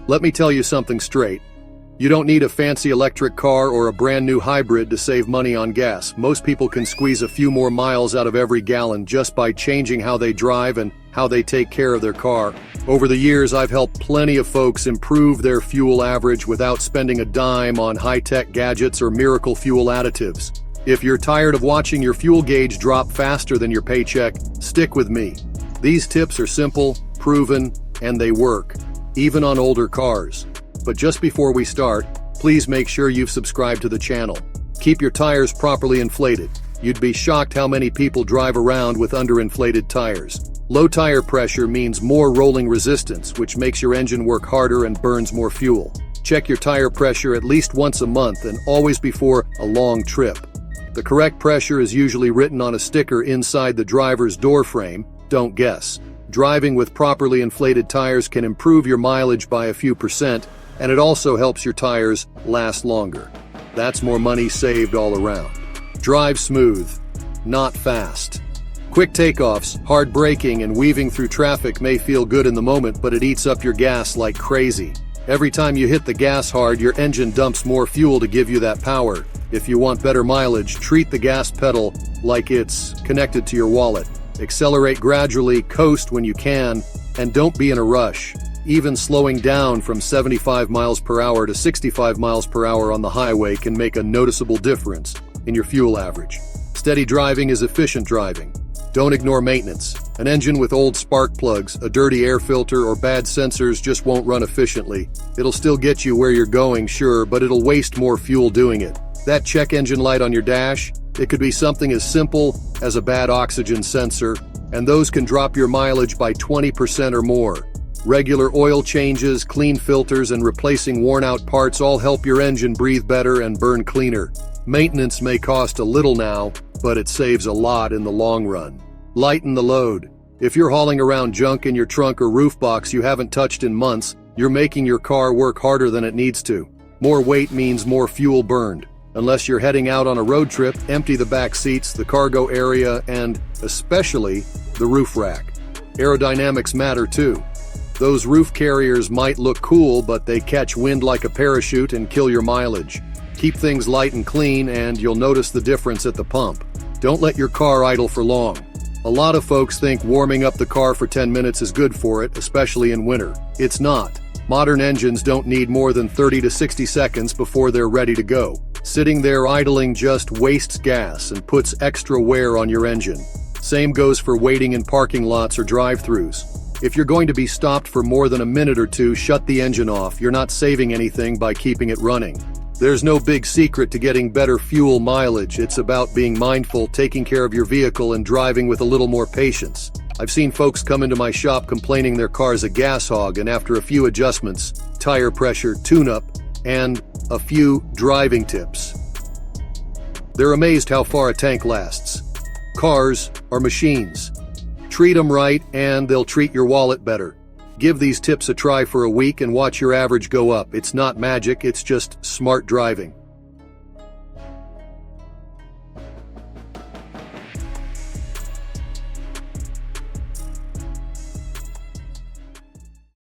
Let me tell you something straight. You don't need a fancy electric car or a brand new hybrid to save money on gas. Most people can squeeze a few more miles out of every gallon just by changing how they drive and how they take care of their car. Over the years, I've helped plenty of folks improve their fuel average without spending a dime on high-tech gadgets or miracle fuel additives. If you're tired of watching your fuel gauge drop faster than your paycheck, stick with me. These tips are simple, proven, and they work, even on older cars. But just before we start, please make sure you've subscribed to the channel. Keep your tires properly inflated. You'd be shocked how many people drive around with underinflated tires. Low tire pressure means more rolling resistance, which makes your engine work harder and burns more fuel. Check your tire pressure at least once a month and always before a long trip. The correct pressure is usually written on a sticker inside the driver's door frame. Don't guess. Driving with properly inflated tires can improve your mileage by a few percent, and it also helps your tires last longer. That's more money saved all around. Drive smooth, not fast. Quick takeoffs, hard braking, and weaving through traffic may feel good in the moment, but it eats up your gas like crazy. Every time you hit the gas hard, your engine dumps more fuel to give you that power. If you want better mileage, treat the gas pedal like it's connected to your wallet. Accelerate gradually, coast when you can, and don't be in a rush. Even slowing down from 75 miles per hour to 65 miles per hour on the highway can make a noticeable difference in your fuel average. Steady driving is efficient driving. Don't ignore maintenance. An engine with old spark plugs, a dirty air filter, or bad sensors just won't run efficiently. It'll still get you where you're going, sure, but it'll waste more fuel doing it. That check engine light on your dash, it could be something as simple as a bad oxygen sensor, and those can drop your mileage by 20% or more. Regular oil changes, clean filters, and replacing worn-out parts all help your engine breathe better and burn cleaner. Maintenance may cost a little now, but it saves a lot in the long run. Lighten the load. If you're hauling around junk in your trunk or roof box you haven't touched in months, you're making your car work harder than it needs to. More weight means more fuel burned. Unless you're heading out on a road trip, empty the back seats, the cargo area, and especially the roof rack. Aerodynamics matter too. Those roof carriers might look cool, but they catch wind like a parachute and kill your mileage. Keep things light and clean, and you'll notice the difference at the pump. Don't let your car idle for long. A lot of folks think warming up the car for 10 minutes is good for it, especially in winter. It's not. Modern engines don't need more than 30 to 60 seconds before they're ready to go. Sitting there idling just wastes gas and puts extra wear on your engine. Same goes for waiting in parking lots or drive-thrus. If you're going to be stopped for more than a minute or two, shut the engine off. You're not saving anything by keeping it running. There's no big secret to getting better fuel mileage. It's about being mindful, taking care of your vehicle, and driving with a little more patience. I've seen folks come into my shop complaining their car's a gas hog, and after a few adjustments, tire pressure, tune-up, and a few driving tips, they're amazed how far a tank lasts. Cars are machines. Treat them right, and they'll treat your wallet better. Give these tips a try for a week and watch your average go up. It's not magic, it's just smart driving.